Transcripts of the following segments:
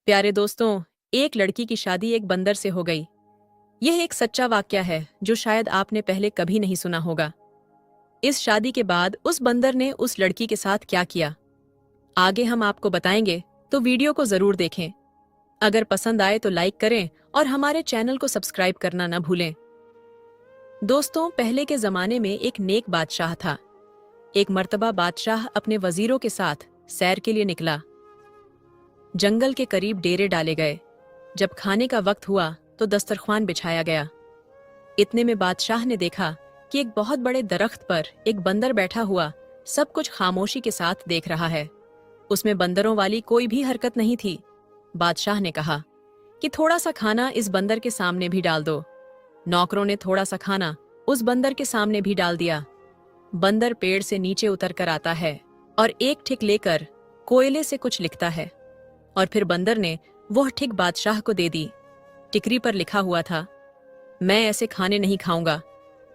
प्यारे दोस्तों, एक लड़की की शादी एक बंदर से हो गई। यह एक सच्चा वाकया है जो शायद आपने पहले कभी नहीं सुना होगा। इस शादी के बाद उस बंदर ने उस लड़की के साथ क्या किया, आगे हम आपको बताएंगे, तो वीडियो को जरूर देखें। अगर पसंद आए तो लाइक करें और हमारे चैनल को सब्सक्राइब करना न भूलें। दोस्तों, पहले के जमाने में एक नेक बादशाह था। एक मर्तबा बादशाह अपने वजीरों के साथ सैर के लिए निकला। जंगल के करीब डेरे डाले गए। जब खाने का वक्त हुआ तो दस्तरख्वान बिछाया गया। इतने में बादशाह ने देखा कि एक बहुत बड़े दरख्त पर एक बंदर बैठा हुआ सब कुछ खामोशी के साथ देख रहा है। उसमें बंदरों वाली कोई भी हरकत नहीं थी। बादशाह ने कहा कि थोड़ा सा खाना इस बंदर के सामने भी डाल दो। नौकरों ने थोड़ा सा खाना उस बंदर के सामने भी डाल दिया। बंदर पेड़ से नीचे उतर कर आता है और एक ठिक लेकर कोयले से कुछ लिखता है, और फिर बंदर ने वह ठिक बादशाह को दे दी। टिकरी पर लिखा हुआ था, मैं ऐसे खाने नहीं खाऊंगा,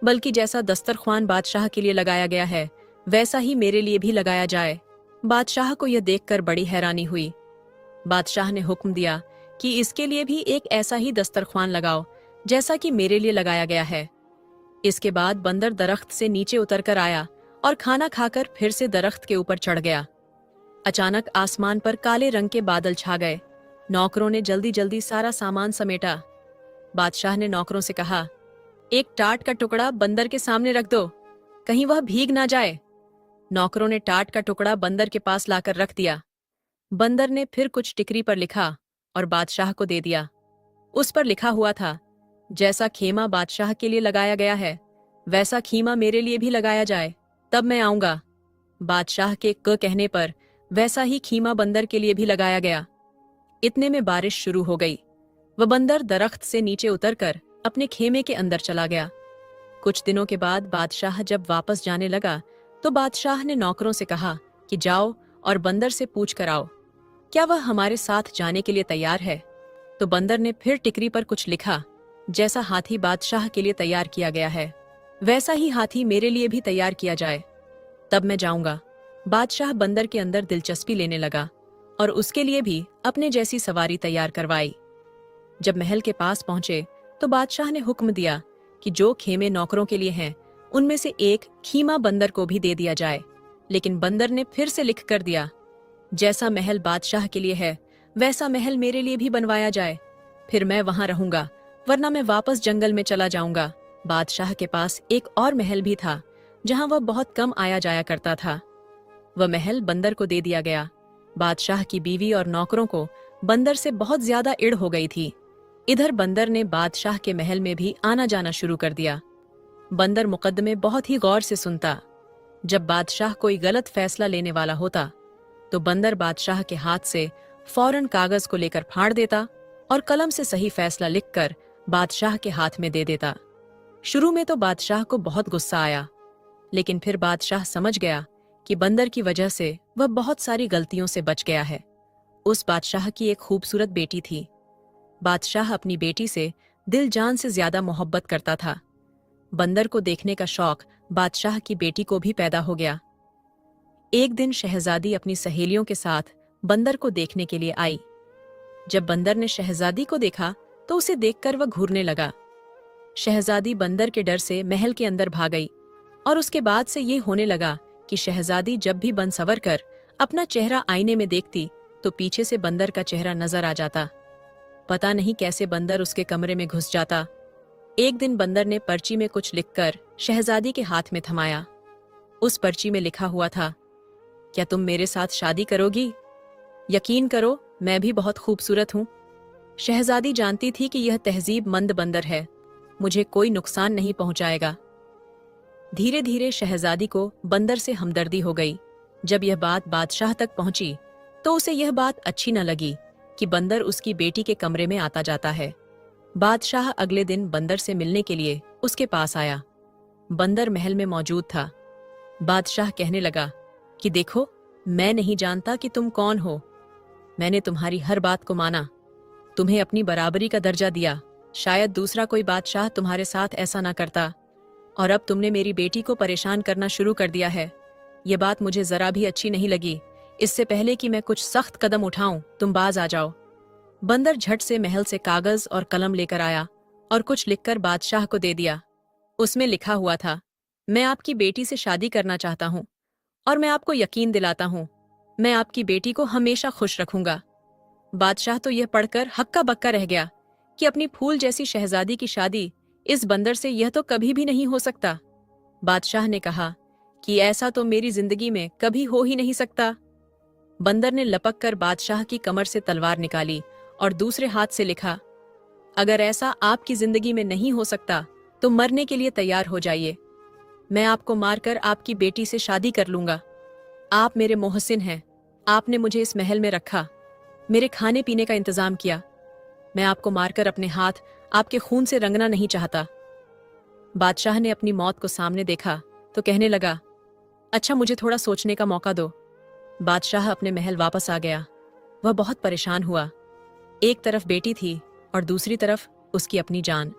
बल्कि जैसा दस्तरख्वान बादशाह के लिए लगाया गया है वैसा ही मेरे लिए भी लगाया जाए। बादशाह को यह देखकर बड़ी हैरानी हुई। बादशाह ने हुक्म दिया कि इसके लिए भी एक ऐसा ही दस्तरख्वान लगाओ जैसा कि मेरे लिए लगाया गया है। इसके बाद बंदर दरख्त से नीचे उतरकर आया और खाना खाकर फिर से दरख्त के ऊपर चढ़ गया। अचानक आसमान पर काले रंग के बादल छा गए। नौकरों ने जल्दी जल्दी सारा सामान समेटा। बादशाह ने नौकरों से कहा, एक टाट का टुकड़ा बंदर के सामने रख दो, कहीं वह भीग ना जाए। नौकरों ने टाट का टुकड़ा बंदर के पास लाकर रख दिया। बंदर ने फिर कुछ टिकरी पर लिखा और बादशाह को दे दिया। उस पर लिखा हुआ था, जैसा खेमा बादशाह के लिए लगाया गया है वैसा खीमा मेरे लिए भी लगाया जाए, तब मैं आऊंगा। बादशाह के कहने पर वैसा ही खीमा बंदर के लिए भी लगाया गया। इतने में बारिश शुरू हो गई। वह बंदर दरख्त से नीचे उतरकर अपने खेमे के अंदर चला गया। कुछ दिनों के बाद बादशाह जब वापस जाने लगा तो बादशाह ने नौकरों से कहा कि जाओ और बंदर से पूछ कर आओ, क्या वह हमारे साथ जाने के लिए तैयार है। तो बंदर ने फिर टिकरी पर कुछ लिखा, जैसा हाथी बादशाह के लिए तैयार किया गया है वैसा ही हाथी मेरे लिए भी तैयार किया जाए, तब मैं जाऊंगा। बादशाह बंदर के अंदर दिलचस्पी लेने लगा और उसके लिए भी अपने जैसी सवारी तैयार करवाई। जब महल के पास पहुंचे तो बादशाह ने हुक्म दिया कि जो खेमे नौकरों के लिए हैं उनमें से एक खीमा बंदर को भी दे दिया जाए। लेकिन बंदर ने फिर से लिख कर दिया, जैसा महल बादशाह के लिए है वैसा महल मेरे लिए भी बनवाया जाए, फिर मैं वहां रहूंगा, वरना मैं वापस जंगल में चला जाऊंगा। बादशाह के पास एक और महल भी था जहां वह बहुत कम आया जाया करता था। वह महल बंदर को दे दिया गया। बादशाह की बीवी और नौकरों को बंदर से बहुत ज्यादा इड़ हो गई थी। इधर बंदर ने बादशाह के महल में भी आना जाना शुरू कर दिया। बंदर मुकद्दमे बहुत ही गौर से सुनता। जब बादशाह कोई गलत फैसला लेने वाला होता तो बंदर बादशाह के हाथ से फौरन कागज को लेकर फाड़ देता और कलम से सही फैसला लिखकर बादशाह के हाथ में दे देता। शुरू में तो बादशाह को बहुत गुस्सा आया, लेकिन फिर बादशाह समझ गया कि बंदर की वजह से वह बहुत सारी गलतियों से बच गया है। उस बादशाह की एक खूबसूरत बेटी थी। बादशाह अपनी बेटी से दिल जान से ज्यादा मोहब्बत करता था। बंदर को देखने का शौक बादशाह की बेटी को भी पैदा हो गया। एक दिन शहजादी अपनी सहेलियों के साथ बंदर को देखने के लिए आई। जब बंदर ने शहजादी को देखा तो उसे देखकर वह घूरने लगा। शहजादी बंदर के डर से महल के अंदर भाग गई और उसके बाद से ये होने लगा कि शहजादी जब भी बन सवर कर अपना चेहरा आईने में देखती तो पीछे से बंदर का चेहरा नजर आ जाता। पता नहीं कैसे बंदर उसके कमरे में घुस जाता। एक दिन बंदर ने पर्ची में कुछ लिखकर शहजादी के हाथ में थमाया। उस पर्ची में लिखा हुआ था, क्या तुम मेरे साथ शादी करोगी? यकीन करो, मैं भी बहुत खूबसूरत हूँ। शहजादी जानती थी कि यह तहजीब मंद बंदर है, मुझे कोई नुकसान नहीं पहुंचाएगा। धीरे धीरे शहजादी को बंदर से हमदर्दी हो गई। जब यह बात बादशाह तक पहुंची तो उसे यह बात अच्छी न लगी कि बंदर उसकी बेटी के कमरे में आता जाता है। बादशाह अगले दिन बंदर से मिलने के लिए उसके पास आया। बंदर महल में मौजूद था। बादशाह कहने लगा कि देखो, मैं नहीं जानता कि तुम कौन हो। मैंने तुम्हारी हर बात को माना, तुम्हें अपनी बराबरी का दर्जा दिया। शायद दूसरा कोई बादशाह तुम्हारे साथ ऐसा ना करता, और अब तुमने मेरी बेटी को परेशान करना शुरू कर दिया है। ये बात मुझे जरा भी अच्छी नहीं लगी। इससे पहले कि मैं कुछ सख्त कदम उठाऊं, तुम बाज आ जाओ। बंदर झट से महल से कागज और कलम लेकर आया और कुछ लिखकर बादशाह को दे दिया। उसमें लिखा हुआ था, मैं आपकी बेटी से शादी करना चाहता हूँ और मैं आपको यकीन दिलाता हूँ, मैं आपकी बेटी को हमेशा खुश रखूंगा। बादशाह तो यह पढ़कर हक्का बक्का रह गया कि अपनी फूल जैसी शहजादी की शादी इस बंदर से यह तो कभी भी नहीं हो सकता। बादशाह ने कहा कि ऐसा तो मेरी जिंदगी में कभी हो ही नहीं सकता। बंदर ने लपक कर बादशाह की कमर से तलवार निकाली और दूसरे हाथ से लिखा, अगर ऐसा आपकी जिंदगी में नहीं हो सकता तो मरने के लिए तैयार हो जाइए। मैं आपको मारकर आपकी बेटी से शादी कर लूंगा। आप मेरे मोहसिन हैं, आपने मुझे इस महल में रखा, मेरे खाने पीने का इंतजाम किया। मैं आपको मारकर अपने हाथ आपके खून से रंगना नहीं चाहता। बादशाह ने अपनी मौत को सामने देखा तो कहने लगा, अच्छा मुझे थोड़ा सोचने का मौका दो। बादशाह अपने महल वापस आ गया। वह बहुत परेशान हुआ। एक तरफ बेटी थी और दूसरी तरफ उसकी अपनी जान।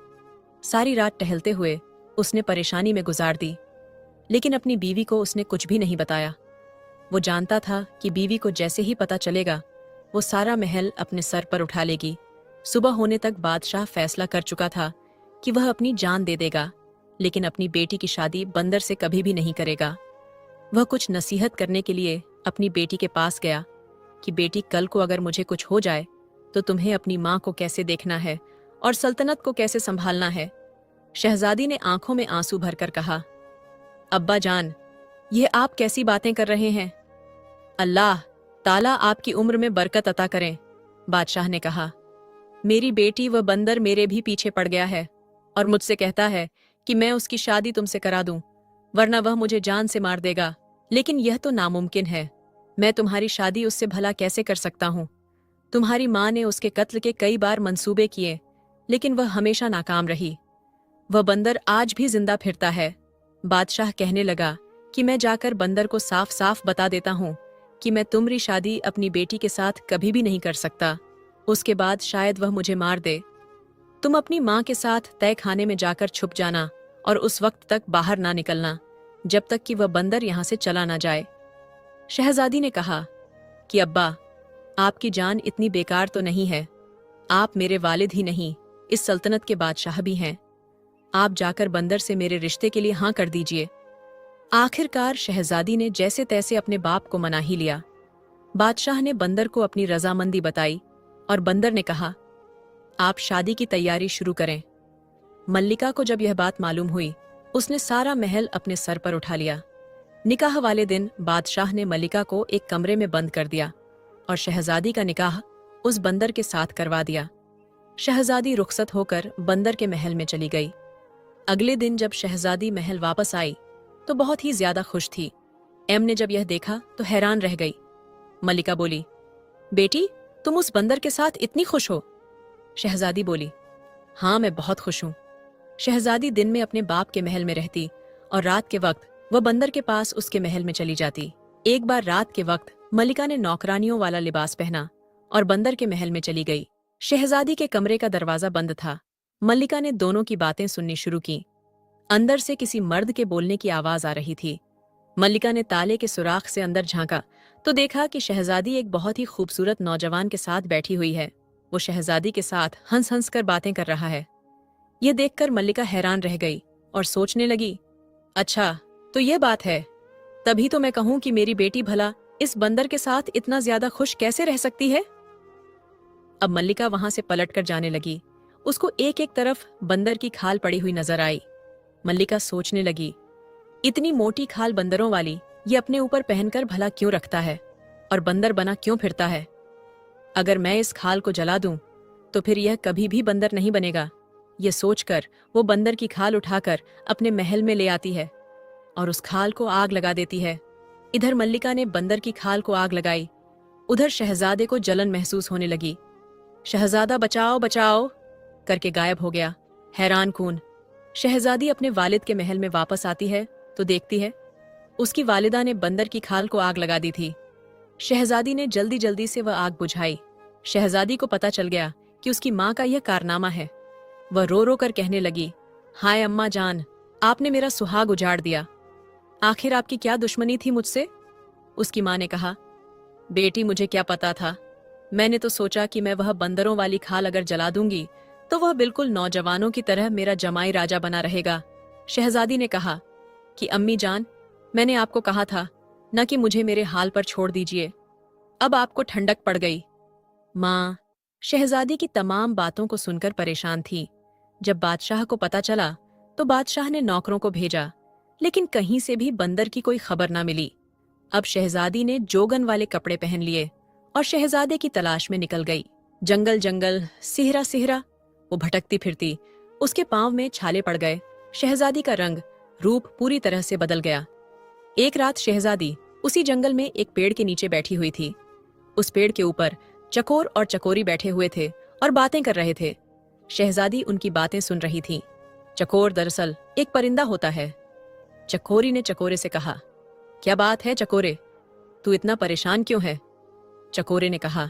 सारी रात टहलते हुए उसने परेशानी में गुजार दी, लेकिन अपनी बीवी को उसने कुछ भी नहीं बताया। वो जानता था कि बीवी को जैसे ही पता चलेगा वो सारा महल अपने सर पर उठा लेगी। सुबह होने तक बादशाह फैसला कर चुका था कि वह अपनी जान दे देगा, लेकिन अपनी बेटी की शादी बंदर से कभी भी नहीं करेगा। वह कुछ नसीहत करने के लिए अपनी बेटी के पास गया कि बेटी, कल को अगर मुझे कुछ हो जाए तो तुम्हें अपनी माँ को कैसे देखना है और सल्तनत को कैसे संभालना है। शहजादी ने आंखों में आंसू भरकर कहा, अब्बा जान, ये आप कैसी बातें कर रहे हैं? अल्लाह ताला आपकी उम्र में बरकत अता करें। बादशाह ने कहा, मेरी बेटी व बंदर मेरे भी पीछे पड़ गया है और मुझसे कहता है कि मैं उसकी शादी तुमसे करा दूं, वरना वह मुझे जान से मार देगा। लेकिन यह तो नामुमकिन है। मैं तुम्हारी शादी उससे भला कैसे कर सकता हूँ? तुम्हारी माँ ने उसके कत्ल के कई बार मंसूबे किए, लेकिन वह हमेशा नाकाम रही। वह बंदर आज भी जिंदा फिरता है। बादशाह कहने लगा कि मैं जाकर बंदर को साफ साफ बता देता हूँ कि मैं तुम्हारी शादी अपनी बेटी के साथ कभी भी नहीं कर सकता। उसके बाद शायद वह मुझे मार दे। तुम अपनी माँ के साथ तय खाने में जाकर छुप जाना और उस वक्त तक बाहर ना निकलना जब तक कि वह बंदर यहाँ से चला ना जाए। शहजादी ने कहा कि अब्बा, आपकी जान इतनी बेकार तो नहीं है। आप मेरे वालिद ही नहीं, इस सल्तनत के बादशाह भी हैं। आप जाकर बंदर से मेरे रिश्ते के लिए हाँ कर दीजिए। आखिरकार शहजादी ने जैसे तैसे अपने बाप को मना ही लिया। बादशाह ने बंदर को अपनी रजामंदी बताई और बंदर ने कहा, आप शादी की तैयारी शुरू करें। मल्लिका को जब यह बात मालूम हुई, उसने सारा महल अपने सर पर उठा लिया। निकाह वाले दिन बादशाह ने मल्लिका को एक कमरे में बंद कर दिया और शहजादी का निकाह उस बंदर के साथ करवा दिया। शहजादी रुखसत होकर बंदर के महल में चली गई। अगले दिन जब शहजादी महल वापस आई तो बहुत ही ज्यादा खुश थी। एम ने जब यह देखा तो हैरान रह गई। मल्लिका बोली, बेटी, तुम उस बंदर के साथ इतनी खुश हो? शहजादी बोली, हाँ, मैं बहुत खुश हूँ। शहजादी दिन में अपने बाप के महल में रहती और रात के वक्त वह बंदर के पास उसके महल में चली जाती। एक बार रात के वक्त मल्लिका ने नौकरानियों वाला लिबास पहना और बंदर के महल में चली गई। शहजादी के कमरे का दरवाजा बंद था। मल्लिका ने दोनों की बातें सुननी शुरू की। अंदर से किसी मर्द के बोलने की आवाज आ रही थी। मल्लिका ने ताले के सुराख से अंदर झांका तो देखा कि शहजादी एक बहुत ही खूबसूरत नौजवान के साथ बैठी हुई है। वो शहजादी के साथ हंस हंस कर बातें कर रहा है। यह देखकर मल्लिका हैरान रह गई और सोचने लगी, अच्छा तो यह बात है, तभी तो मैं कहूं कि मेरी बेटी भला इस बंदर के साथ इतना ज्यादा खुश कैसे रह सकती है। अब मल्लिका वहां से पलटकर जाने लगी। उसको एक एक तरफ बंदर की खाल पड़ी हुई नजर आई। मल्लिका सोचने लगी, इतनी मोटी खाल बंदरों वाली ये अपने ऊपर पहनकर भला क्यों रखता है और बंदर बना क्यों फिरता है? अगर मैं इस खाल को जला दूं तो फिर यह कभी भी बंदर नहीं बनेगा। यह सोचकर वो बंदर की खाल उठाकर अपने महल में ले आती है और उस खाल को आग लगा देती है। इधर मल्लिका ने बंदर की खाल को आग लगाई, उधर शहजादे को जलन महसूस होने लगी। शहजादा बचाओ बचाओ करके गायब हो गया। हैरान कून शहजादी अपने वालिद के महल में वापस आती है तो देखती है उसकी वालिदा ने बंदर की खाल को आग लगा दी थी। शहजादी ने जल्दी जल्दी से वह आग बुझाई। शहजादी को पता चल गया कि उसकी माँ का यह कारनामा है। वह रो रो कर कहने लगी, हाय अम्मा जान, आपने मेरा सुहाग उजाड़ दिया। आखिर आपकी क्या दुश्मनी थी मुझसे? उसकी माँ ने कहा, बेटी मुझे क्या पता था, मैंने तो सोचा कि मैं वह बंदरों वाली खाल अगर जला दूंगी तो वह बिल्कुल नौजवानों की तरह मेरा जमाई राजा बना रहेगा। शहजादी ने कहा कि अम्मी जान, मैंने आपको कहा था न कि मुझे मेरे हाल पर छोड़ दीजिए। अब आपको ठंडक पड़ गई। माँ शहजादी की तमाम बातों को सुनकर परेशान थी। जब बादशाह को पता चला तो बादशाह ने नौकरों को भेजा, लेकिन कहीं से भी बंदर की कोई खबर ना मिली। अब शहजादी ने जोगन वाले कपड़े पहन लिए और शहजादे की तलाश में निकल गई। जंगल जंगल, सिहरा सिहरा वो भटकती फिरती। उसके पांव में छाले पड़ गए। शहजादी का रंग, रूप पूरी तरह से बदल गया। एक रात शहजादी उसी जंगल में एक पेड़ के नीचे बैठी हुई थी। उस पेड़ के ऊपर चकोर और चकोरी बैठे हुए थे और बातें कर रहे थे। शहजादी उनकी बातें सुन रही थी। चकोर दरअसल एक परिंदा होता है। चकोरी ने चकोरे से कहा, क्या बात है चकोरे, तू इतना परेशान क्यों है? चकोरे ने कहा,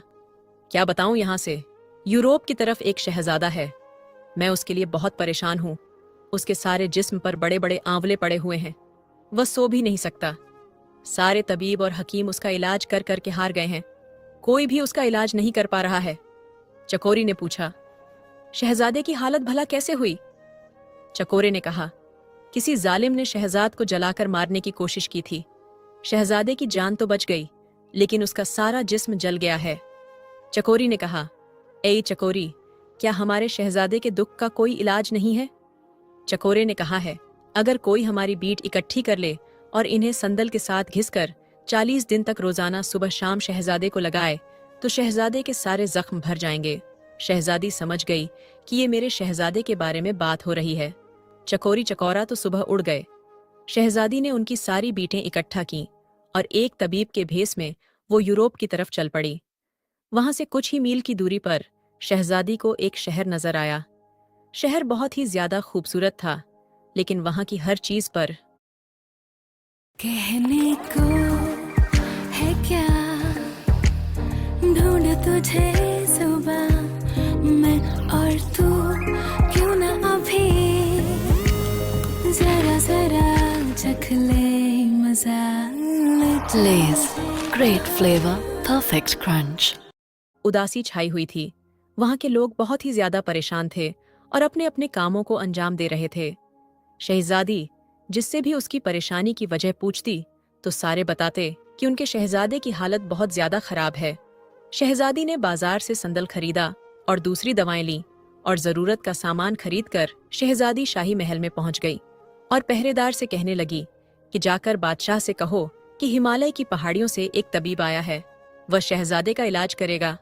क्या बताऊं, यहां से यूरोप की तरफ एक शहजादा है। मैं उसके लिए बहुत परेशान हूं। उसके सारे जिस्म पर बड़े बड़े आंवले पड़े हुए हैं। वह सो भी नहीं सकता। सारे तबीब और हकीम उसका इलाज कर कर के हार गए हैं। कोई भी उसका इलाज नहीं कर पा रहा है। चकोरी ने पूछा, शहजादे की हालत भला कैसे हुई? चकोरे ने कहा, किसी जालिम ने शहजाद को जलाकर मारने की कोशिश की थी। शहजादे की जान तो बच गई, लेकिन उसका सारा जिस्म जल गया है। चकोरी ने कहा, ए चकोरी, क्या हमारे शहजादे के दुख का कोई इलाज नहीं है? चकोरे ने कहा है, अगर कोई हमारी बीट इकट्ठी कर ले और इन्हें संदल के साथ घिसकर 40 दिन तक रोजाना सुबह शाम शहजादे को लगाए तो शहजादे के सारे जख्म भर जाएंगे। शहजादी समझ गई कि ये मेरे शहजादे के बारे में बात हो रही है। चकोरी चकोरा तो सुबह उड़ गए। शहजादी ने उनकी सारी बीटें इकट्ठा की और एक तबीब के भेस में वो यूरोप की तरफ चल पड़ी। वहां से कुछ ही मील की दूरी पर शहजादी को एक शहर नजर आया। शहर बहुत ही ज्यादा खूबसूरत था, लेकिन वहां की हर चीज पर कहने को है क्या, ढूंढ तुझे सुबह मैं और तू, क्यों ना अभी जरा जरा चख ले मजा। Lay's great flavor, perfect crunch. उदासी छाई हुई थी। वहां के लोग बहुत ही ज्यादा परेशान थे और अपने अपने कामों को अंजाम दे रहे थे। शहजादी जिससे भी उसकी परेशानी की वजह पूछती तो सारे बताते कि उनके शहजादे की हालत बहुत ज्यादा खराब है। शहजादी ने बाजार से संदल खरीदा और दूसरी दवाएं ली और जरूरत का सामान खरीदकर शहजादी शाही महल में पहुंच गई और पहरेदार से कहने लगी कि जाकर बादशाह से कहो कि हिमालय की पहाड़ियों से एक तबीब आया है, वह शहजादे का इलाज करेगा।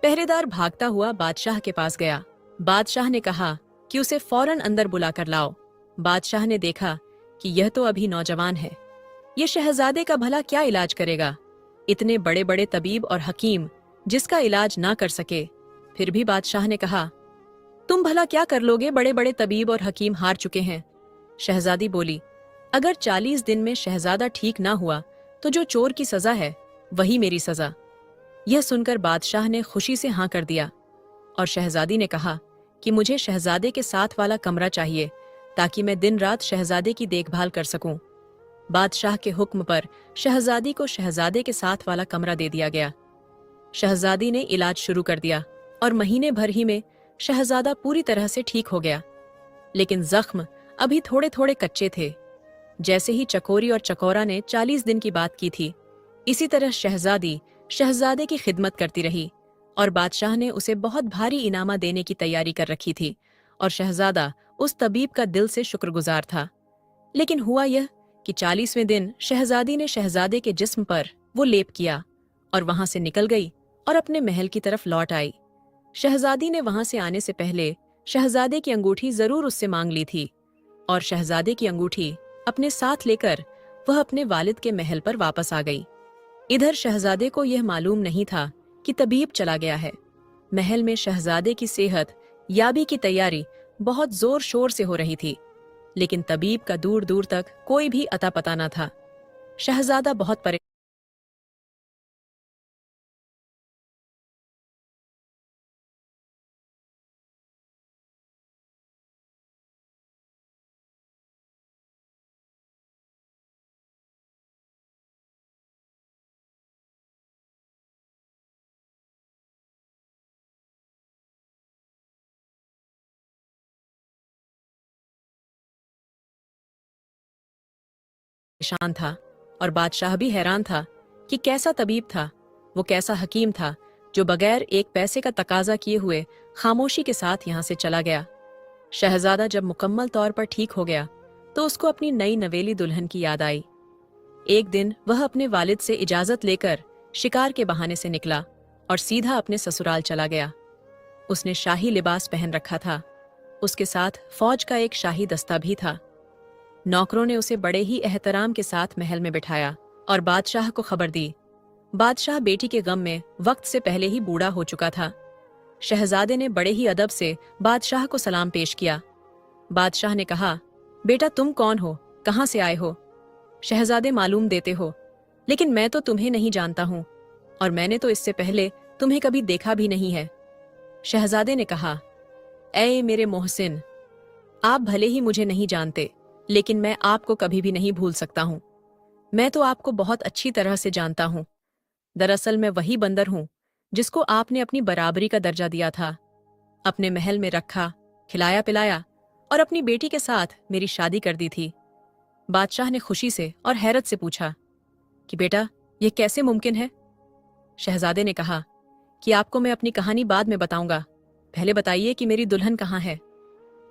पहरेदार भागता हुआ बादशाह के पास गया। बादशाह ने कहा कि उसे फौरन अंदर बुलाकर लाओ। बादशाह ने देखा कि यह तो अभी नौजवान है, ये शहजादे का भला क्या इलाज करेगा? इतने बड़े बड़े तबीब और हकीम जिसका इलाज ना कर सके। फिर भी बादशाह ने कहा, तुम भला क्या कर लोगे, बड़े बड़े तबीब और हकीम हार चुके हैं। शहजादी बोली, अगर 40 दिन में शहजादा ठीक ना हुआ तो जो चोर की सजा है वही मेरी सजा। यह सुनकर बादशाह ने खुशी से हाँ कर दिया और शहजादी ने कहा कि मुझे शहजादे के साथ वाला कमरा चाहिए ताकि मैं दिन रात शहजादे की देखभाल कर सकूं। बादशाह के हुक्म पर शहजादी को शहजादे के साथ वाला कमरा दे दिया गया। शहजादी ने इलाज शुरू कर दिया और महीने भर ही में शहजादा पूरी तरह से ठीक हो गया, लेकिन जख्म अभी थोड़े थोड़े कच्चे थे। जैसे ही चकोरी और चकोरा ने 40 दिन की बात की थी, इसी तरह शहजादी शहजादे की खिदमत करती रही और बादशाह ने उसे बहुत भारी इनामा देने की तैयारी कर रखी थी और शहजादा उस तबीब का दिल से शुक्रगुजार था। लेकिन हुआ यह कि 40वें दिन शहजादी ने शहजादे के जिस्म पर वो लेप किया और वहां से निकल गई और अपने महल की तरफ लौट आई। शहजादी ने वहां से आने से पहले शहजादे की अंगूठी जरूर उससे मांग ली थी और शहजादे की अंगूठी अपने साथ लेकर वह अपने वालिद के महल पर वापस आ गई। इधर शहजादे को यह मालूम नहीं था कि तबीब चला गया है। महल में शहजादे की सेहत याबी की तैयारी बहुत जोर शोर से हो रही थी, लेकिन तबीब का दूर दूर तक कोई भी अता पता न था। शहजादा बहुत परेशान परेशान था और बादशाह भी हैरान था कि कैसा तबीब था, वो कैसा हकीम था जो बगैर एक पैसे का तकाजा किए हुए खामोशी के साथ यहाँ से चला गया। शहजादा जब मुकम्मल तौर पर ठीक हो गया तो उसको अपनी नई नवेली दुल्हन की याद आई। एक दिन वह अपने वालिद से इजाजत लेकर शिकार के बहाने से निकला और सीधा अपने ससुराल चला गया। उसने शाही लिबास पहन रखा था, उसके साथ फौज का एक शाही दस्ता भी था। नौकरों ने उसे बड़े ही एहतराम के साथ महल में बिठाया और बादशाह को खबर दी। बादशाह बेटी के गम में वक्त से पहले ही बूढ़ा हो चुका था। शहजादे ने बड़े ही अदब से बादशाह को सलाम पेश किया। बादशाह ने कहा, बेटा तुम कौन हो, कहाँ से आए हो? शहजादे मालूम देते हो, लेकिन मैं तो तुम्हें नहीं जानता हूँ और मैंने तो इससे पहले तुम्हें कभी देखा भी नहीं है। शहजादे ने कहा, ऐ मेरे मोहसिन, आप भले ही मुझे नहीं जानते, लेकिन मैं आपको कभी भी नहीं भूल सकता हूँ। मैं तो आपको बहुत अच्छी तरह से जानता हूँ। दरअसल मैं वही बंदर हूँ जिसको आपने अपनी बराबरी का दर्जा दिया था, अपने महल में रखा, खिलाया पिलाया और अपनी बेटी के साथ मेरी शादी कर दी थी। बादशाह ने खुशी से और हैरत से पूछा कि बेटा ये कैसे मुमकिन है? शहजादे ने कहा कि आपको मैं अपनी कहानी बाद में बताऊंगा, पहले बताइए कि मेरी दुल्हन कहाँ है।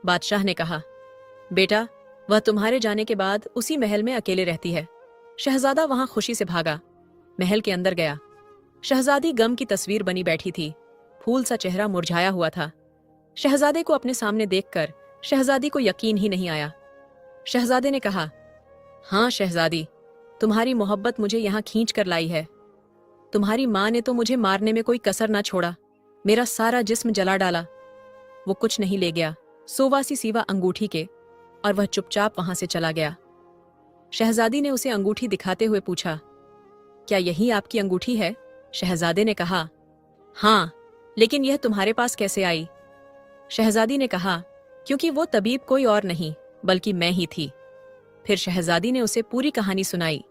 बादशाह ने कहा, बेटा वह तुम्हारे जाने के बाद उसी महल में अकेले रहती है। शहजादा वहां खुशी से भागा, महल के अंदर गया। शहजादी गम की तस्वीर बनी बैठी थी, फूल सा चेहरा मुरझाया हुआ था। शहजादे को अपने सामने देखकर शहजादी को यकीन ही नहीं आया। शहजादे ने कहा, हाँ शहजादी, तुम्हारी मोहब्बत मुझे यहाँ खींच कर लाई है। तुम्हारी माँ ने तो मुझे मारने में कोई कसर ना छोड़ा, मेरा सारा जिस्म जला डाला। वो कुछ नहीं ले गया सोवासी सिवा अंगूठी के, और वह चुपचाप वहां से चला गया। शहजादी ने उसे अंगूठी दिखाते हुए पूछा, क्या यही आपकी अंगूठी है? शहजादे ने कहा, हाँ, लेकिन यह तुम्हारे पास कैसे आई? शहजादी ने कहा, क्योंकि वो तबीब कोई और नहीं बल्कि मैं ही थी। फिर शहजादी ने उसे पूरी कहानी सुनाई।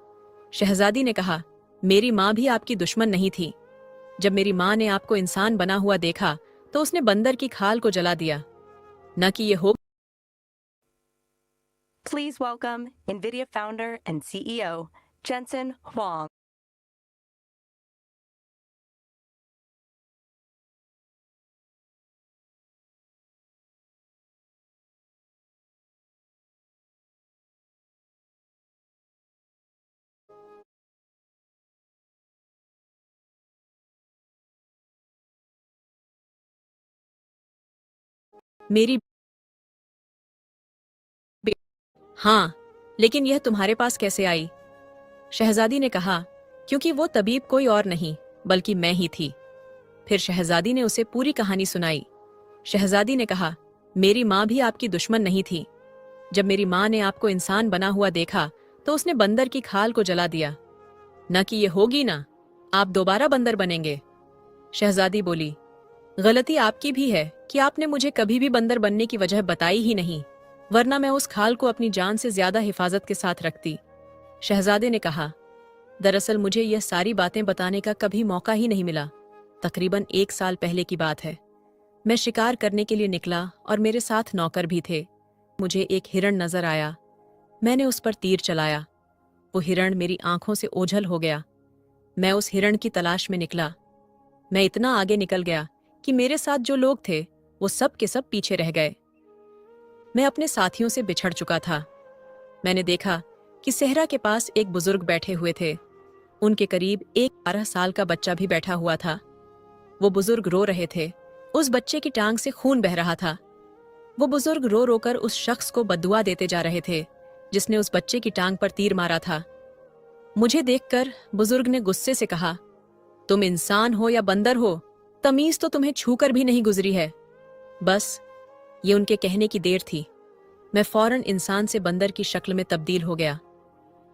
शहजादी ने कहा, मेरी माँ भी आपकी दुश्मन नहीं थी। जब मेरी माँ ने आपको इंसान बना हुआ देखा तो उसने बंदर की खाल को जला दिया, न कि ये हो। Please welcome NVIDIA founder and CEO, Jensen Huang. मेरी हाँ, लेकिन यह तुम्हारे पास कैसे आई? शहजादी ने कहा, क्योंकि वो तबीब कोई और नहीं बल्कि मैं ही थी। फिर शहजादी ने उसे पूरी कहानी सुनाई। शहजादी ने कहा, मेरी माँ भी आपकी दुश्मन नहीं थी। जब मेरी माँ ने आपको इंसान बना हुआ देखा तो उसने बंदर की खाल को जला दिया, न कि ये होगी ना, आप दोबारा बंदर बनेंगे। शहजादी बोली, गलती आपकी भी है कि आपने मुझे कभी भी बंदर बनने की वजह बताई ही नहीं, वरना मैं उस खाल को अपनी जान से ज्यादा हिफाजत के साथ रखती। शहजादे ने कहा, दरअसल मुझे यह सारी बातें बताने का कभी मौका ही नहीं मिला। तकरीबन 1 साल पहले की बात है। मैं शिकार करने के लिए निकला और मेरे साथ नौकर भी थे। मुझे एक हिरण नजर आया, मैंने उस पर तीर चलाया। वो हिरण मेरी आंखों से ओझल हो गया। मैं उस हिरण की तलाश में निकला। मैं इतना आगे निकल गया कि मेरे साथ जो लोग थे वो सब के सब पीछे रह गए। मैं अपने साथियों से बिछड़ चुका था। मैंने देखा कि सहरा के पास एक बुजुर्ग बैठे हुए थे। उनके करीब एक 12 साल का बच्चा भी बैठा हुआ था। वो बुजुर्ग रो रहे थे। उस बच्चे की टांग से खून बह रहा था। वो बुजुर्ग रो रो कर उस शख्स को बद्दुआ देते जा रहे थे जिसने उस बच्चे की टांग पर तीर मारा था। मुझे देखकर बुजुर्ग ने गुस्से से कहा, तुम इंसान हो या बंदर हो, तमीज तो तुम्हें छूकर भी नहीं गुजरी है। बस ये उनके कहने की देर थी। मैं फौरन इंसान से बंदर की शक्ल में तब्दील हो गया।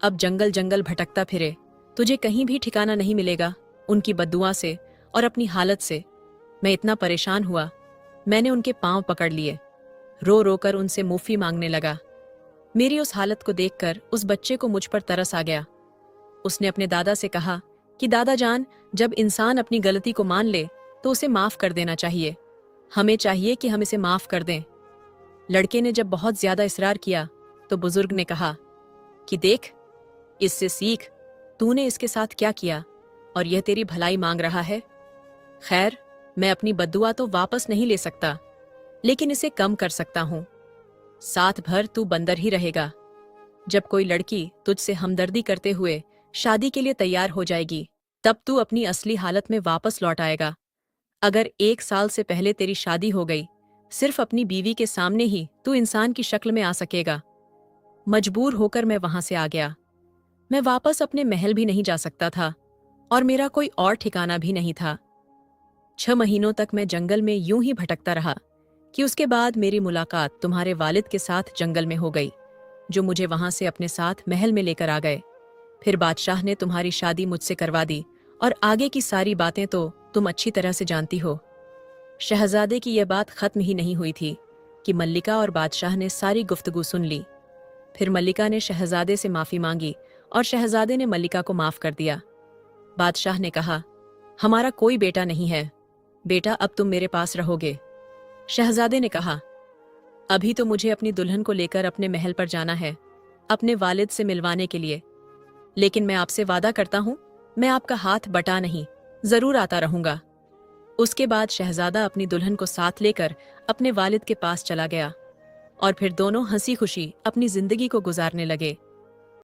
अब जंगल जंगल भटकता फिरे, तुझे कहीं भी ठिकाना नहीं मिलेगा। उनकी बद्दुआ से और अपनी हालत से मैं इतना परेशान हुआ, मैंने उनके पांव पकड़ लिए। रो रो कर उनसे मुफ्ती मांगने लगा। मेरी उस हालत को देखकर उस बच्चे को मुझ पर तरस आ गया। उसने अपने दादा से कहा कि दादा जान, जब इंसान अपनी गलती को मान ले तो उसे माफ कर देना चाहिए। हमें चाहिए कि हम इसे माफ कर दें। लड़के ने जब बहुत ज्यादा इसरार किया तो बुजुर्ग ने कहा कि देख, इससे सीख, तूने इसके साथ क्या किया और यह तेरी भलाई मांग रहा है। खैर, मैं अपनी बद्दुआ तो वापस नहीं ले सकता, लेकिन इसे कम कर सकता हूँ। साथ भर तू बंदर ही रहेगा। जब कोई लड़की तुझसे हमदर्दी करते हुए शादी के लिए तैयार हो जाएगी, तब तू अपनी असली हालत में वापस लौट आएगा। अगर 1 साल से पहले तेरी शादी हो गई, सिर्फ अपनी बीवी के सामने ही तू इंसान की शक्ल में आ सकेगा। मजबूर होकर मैं वहां से आ गया। मैं वापस अपने महल भी नहीं जा सकता था और मेरा कोई और ठिकाना भी नहीं था। 6 महीनों तक मैं जंगल में यूं ही भटकता रहा कि उसके बाद मेरी मुलाकात तुम्हारे वालिद के साथ जंगल में हो गई, जो मुझे वहां से अपने साथ महल में लेकर आ गए। फिर बादशाह ने तुम्हारी शादी मुझसे करवा दी और आगे की सारी बातें तो तुम अच्छी तरह से जानती हो। शहजादे की यह बात खत्म ही नहीं हुई थी कि मल्लिका और बादशाह ने सारी गुफ्तगू सुन ली। फिर मल्लिका ने शहजादे से माफी मांगी और शहजादे ने मल्लिका को माफ कर दिया। बादशाह ने कहा, हमारा कोई बेटा नहीं है, बेटा अब तुम मेरे पास रहोगे। शहजादे ने कहा, अभी तो मुझे अपनी दुल्हन को लेकर अपने महल पर जाना है, अपने वालिद से मिलवाने के लिए, लेकिन मैं आपसे वादा करता हूं, मैं आपका हाथ बटा नहीं, जरूर आता रहूंगा। उसके बाद शहजादा अपनी दुल्हन को साथ लेकर अपने वालिद के पास चला गया और फिर दोनों हंसी खुशी अपनी जिंदगी को गुजारने लगे।